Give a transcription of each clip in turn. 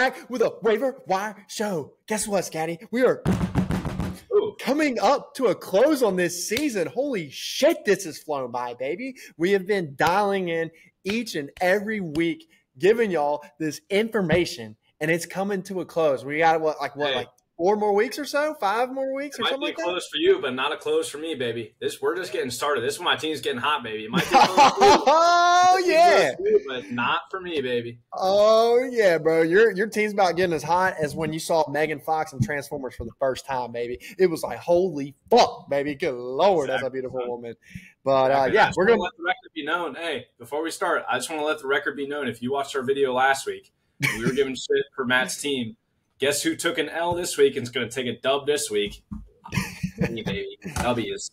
back with a waiver wire show. Guess what, Scotty? We are coming up to a close on this season. Holy shit, this has flown by, baby. We have been dialing in each and every week, giving y'all this information, and it's coming to a close. We got like 4 more weeks or so? 5 more weeks or something like that? Might be a close for you, but not a close for me, baby. We're just getting started. This is when my team's getting hot, baby. It might be a close for you. Oh, yeah. But not for me, baby. Oh, yeah, bro. Your team's about getting as hot as when you saw Megan Fox in Transformers for the first time, baby. It was like, holy fuck, baby. Good Lord, that's a beautiful woman. But, we're going to let the record be known. Hey, before we start, I just want to let the record be known. If you watched our video last week, we were giving shit for Matt's team. Guess who took an L this week and is going to take a dub this week? Me, baby. W's.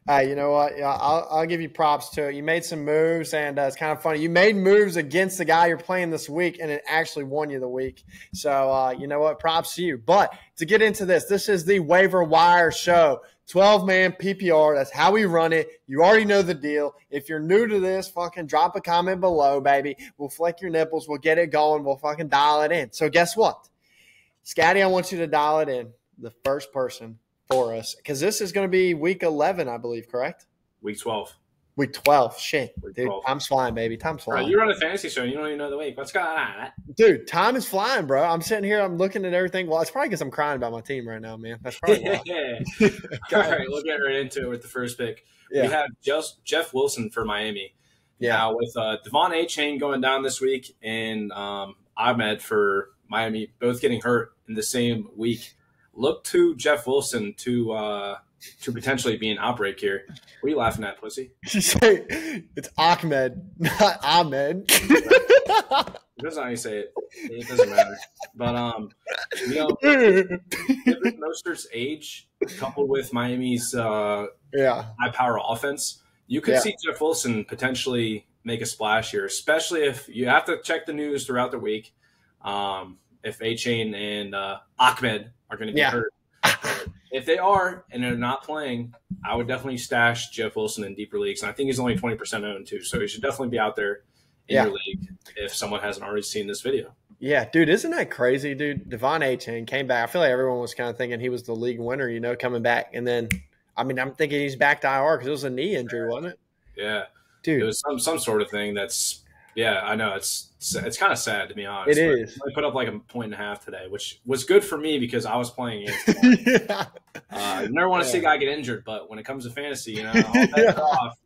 You know what? Yeah, I'll give you props to it. You made some moves, and it's kind of funny. You made moves against the guy you're playing this week, and it actually won you the week. So, you know what? Props to you. But to get into this is the Waiver Wire Show. 12-man PPR. That's how we run it. You already know the deal. If you're new to this, fucking drop a comment below, baby. We'll flick your nipples. We'll get it going. We'll fucking dial it in. So guess what? Scotty, I want you to dial it in, the first person for us, because this is going to be week 11, I believe, correct? Week 12. Week 12. Shit. Week dude, 12. time's flying, baby. Time's flying. Bro, you run a fantasy show and you don't even know the week. What's going on? Dude, time is flying, bro. I'm sitting here. I'm looking at everything. Well, it's probably because I'm crying about my team right now, man. That's probably why. All right, we'll get right into it with the first pick. Yeah. We have just Jeff Wilson for Miami. Yeah. Now, with Devon Achane going down this week and Ahmed for Miami both getting hurt in the same week, look to Jeff Wilson to potentially be an outbreak here. What are you laughing at, pussy? It's Ahmed, not Ahmed. That's not how you say it. It doesn't matter. But given Mostert's age, coupled with Miami's high-power offense, you could see Jeff Wilson potentially make a splash here, especially if you have to check the news throughout the week. If Achane and Ahmed are going to be hurt. If they are and they're not playing, I would definitely stash Jeff Wilson in deeper leagues. And I think he's only 20% owned too, so he should definitely be out there in your league if someone hasn't already seen this video. Yeah, dude, isn't that crazy, dude? Devon Achane came back. I feel like everyone was kind of thinking he was the league winner, coming back. And then, I'm thinking he's back to IR because it was a knee injury, wasn't it? Yeah. Dude. It was some sort of thing that's – yeah, I know. It's kind of sad, to be honest. It is. I put up like 1.5 today, which was good for me because I was playing against him. You never want to see a guy get injured, but when it comes to fantasy, all bets are off.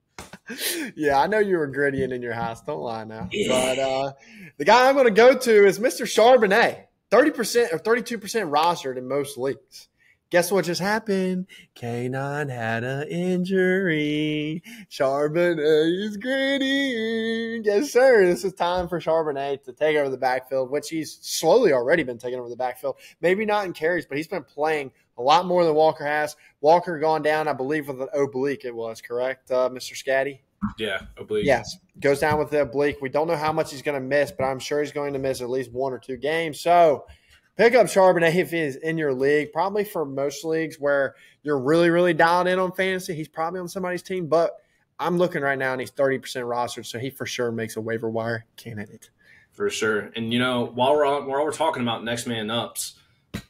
Yeah, I know you were gritty in your house. Don't lie now. Yeah. But the guy I'm going to go to is Mr. Charbonnet, 30% or 32% rostered in most leagues. Guess what just happened? K9 had an injury. Charbonnet is gritty. Yes, sir. This is time for Charbonnet to take over the backfield, which he's slowly already been taking over the backfield. Maybe not in carries, but he's been playing a lot more than Walker has. Walker gone down, I believe, with an oblique it was, correct, Mr. Scatty? Yeah, oblique. Yes, goes down with the oblique. We don't know how much he's going to miss, but I'm sure he's going to miss at least 1 or 2 games. So pick up Charbonnet if he's in your league. Probably for most leagues where you're really, really dialed in on fantasy, he's probably on somebody's team. But I'm looking right now, and he's 30% rostered, so he for sure makes a waiver wire candidate. For sure. And, while we're talking about next man ups,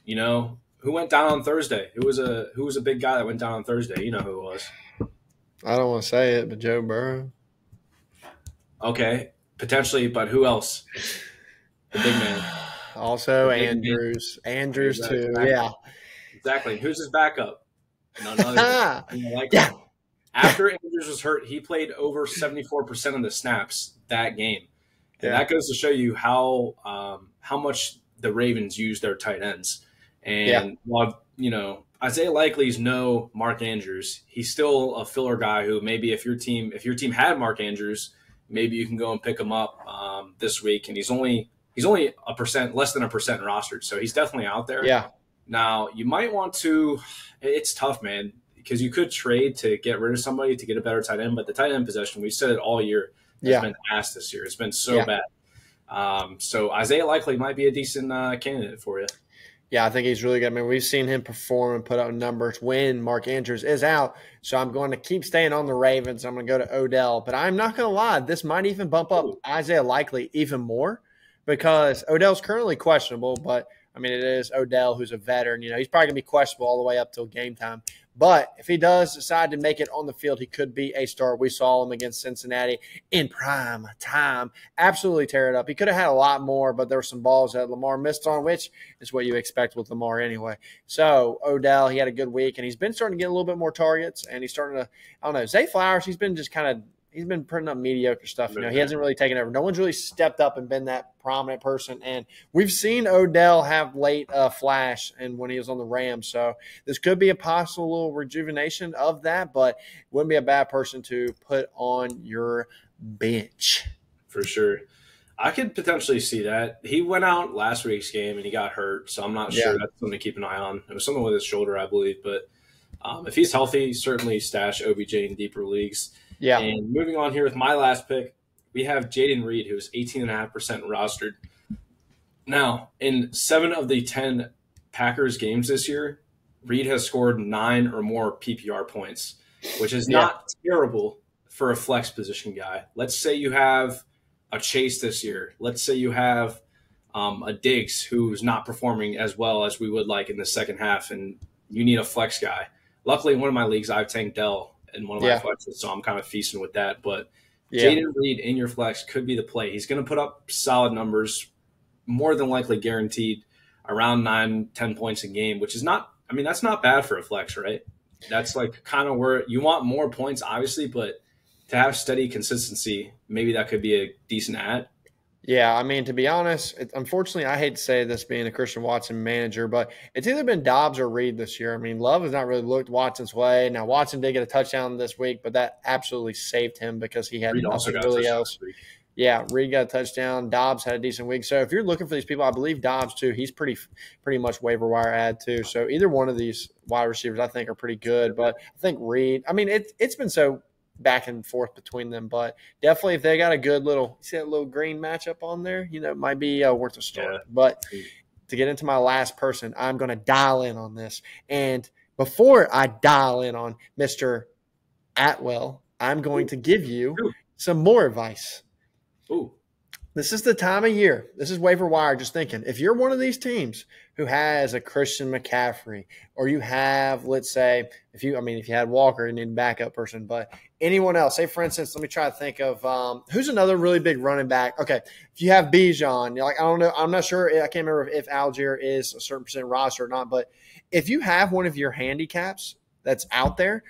who went down on Thursday? Who was a big guy that went down on Thursday? You know who it was. I don't want to say it, but Joe Burrow. Okay, potentially, but who else? The big man. Also Andrews. Andrews too, yeah. Exactly. Who's his backup? None other than After Andrews was hurt, he played over 74% of the snaps that game. And that goes to show you how much the Ravens use their tight ends. And while, Isiah Likely's no Mark Andrews, he's still a filler guy who maybe if your team had Mark Andrews, maybe you can go and pick him up this week. And he's only less than 1% rostered, so he's definitely out there. Yeah. Now you might want to. It's tough, man, because you could trade to get rid of somebody to get a better tight end, but the tight end possession, we said it all year, has been ass this year. It's been so bad. So Isiah Likely might be a decent candidate for you. Yeah, I think he's really good. We've seen him perform and put out numbers when Mark Andrews is out. So I'm going to keep staying on the Ravens. I'm going to go to Odell. But I'm not going to lie, this might even bump up Isiah Likely even more because Odell's currently questionable, but I mean, it is Odell who's a veteran. You know, he's probably going to be questionable all the way up till game time. But if he does decide to make it on the field, he could be a star. We saw him against Cincinnati in prime time. Absolutely tear it up. He could have had a lot more, but there were some balls that Lamar missed on, which is what you expect with Lamar anyway. So Odell, he had a good week, and he's been starting to get a little bit more targets, and he's starting to, I don't know, Zay Flowers, he's been just kind of, he's been putting up mediocre stuff. You know, he hasn't really taken over. No one's really stepped up and been that prominent person. And we've seen Odell have late flash and when he was on the Rams. So this could be a possible little rejuvenation of that, but wouldn't be a bad person to put on your bench. For sure. I could potentially see that. He went out last week's game and he got hurt, so I'm not sure that's something to keep an eye on. It was something with his shoulder, I believe. But if he's healthy, certainly stash OBJ in deeper leagues. Yeah. And moving on here with my last pick, we have Jayden Reed, who's 18.5% rostered. Now, in 7 of the 10 Packers games this year, Reed has scored 9 or more PPR points, which is not terrible for a flex position guy. Let's say you have a Chase this year. Let's say you have a Diggs who's not performing as well as we would like in the second half, and you need a flex guy. Luckily, in one of my leagues, I've tanked Dell in one of my flexes, so I'm kind of feasting with that. But Jayden Reed in your flex could be the play. He's going to put up solid numbers, more than likely guaranteed around 9-10 points a game, which is not – I mean, that's not bad for a flex, right? That's like kind of where you want more points, obviously, but to have steady consistency, maybe that could be a decent ad. Yeah, I mean, to be honest, unfortunately, I hate to say this being a Christian Watson manager, but it's either been Dobbs or Reed this year. I mean, Love has not really looked Watson's way. Now, Watson did get a touchdown this week, but that absolutely saved him because he had nothing really else. Yeah, Reed got a touchdown. Dobbs had a decent week. So if you're looking for these people, I believe Dobbs too. He's pretty much waiver wire ad too. So either one of these wide receivers I think are pretty good. But I think Reed. I mean, it's been so back and forth between them, but definitely if they got a good little, see that little green matchup on there, you know, it might be worth a start. Yeah. But to get into my last person, I'm going to dial in on this. And before I dial in on Mr. Atwell, I'm going to give you some more advice. Ooh. This is the time of year. This is waiver wire. Just thinking, if you're one of these teams who has a Christian McCaffrey, or you have, let's say, if you had Walker, you need a backup person, but anyone else, say for instance, let me try to think of who's another really big running back. Okay, if you have Bijan, you're like, I don't know, I'm not sure, I can't remember if Algier is a certain percent roster or not, but if you have one of your handicaps that's out there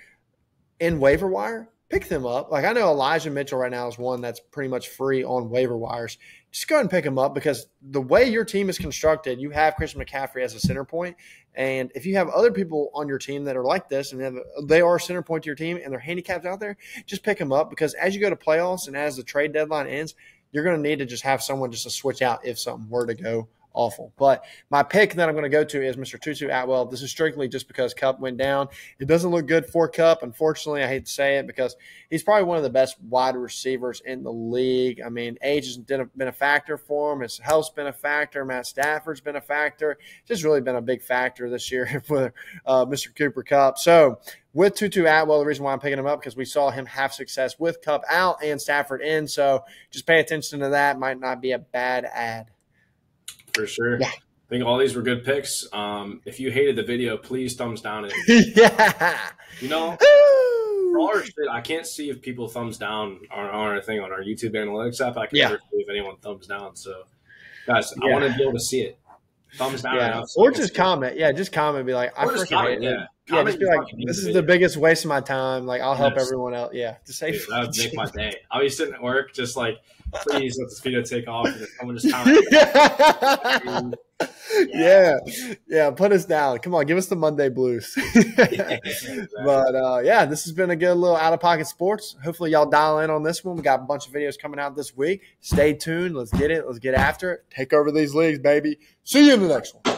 in waiver wire, pick them up. Like I know Elijah Mitchell right now is one that's pretty much free on waiver wires. Just go ahead and pick him up because the way your team is constructed, you have Christian McCaffrey as a center point. And if you have other people on your team that are like this and they are center point to your team and they're handicapped out there, just pick them up because as you go to playoffs and as the trade deadline ends, you're going to need to just have someone just to switch out if something were to go awful. But my pick that I'm going to go to is Mr. Tutu Atwell. This is strictly just because Kupp went down. It doesn't look good for Kupp. Unfortunately, I hate to say it because he's probably one of the best wide receivers in the league. I mean, age has been a factor for him. His health's been a factor. Matt Stafford's been a factor. It's just really been a big factor this year for Mr. Cooper Kupp. So with Tutu Atwell, the reason why I'm picking him up because we saw him have success with Kupp out and Stafford in. So just pay attention to that. Might not be a bad ad. For sure. Yeah. I think all these were good picks. If you hated the video, please thumbs down it. Yeah. You know, for all our shit, I can't see if people thumbs down on our thing on our YouTube analytics app. I can never see if anyone thumbs down. So, guys, I want to be able to see it. Thumbs down. Yeah. Or just comment. Yeah, just comment and be like, I freaking hate it. Yeah, just be like, this is the biggest waste of my time. Like, I'll help everyone else. Yeah. Just say that would make my day. I'll be sitting at work just like, please let this video take off. And someone just comment. Yeah. Put us down. Come on, give us the Monday blues. Exactly. But this has been a good little out of pocket sports. Hopefully, y'all dial in on this one. We got a bunch of videos coming out this week. Stay tuned. Let's get it. Let's get after it. Take over these leagues, baby. See you in the next one.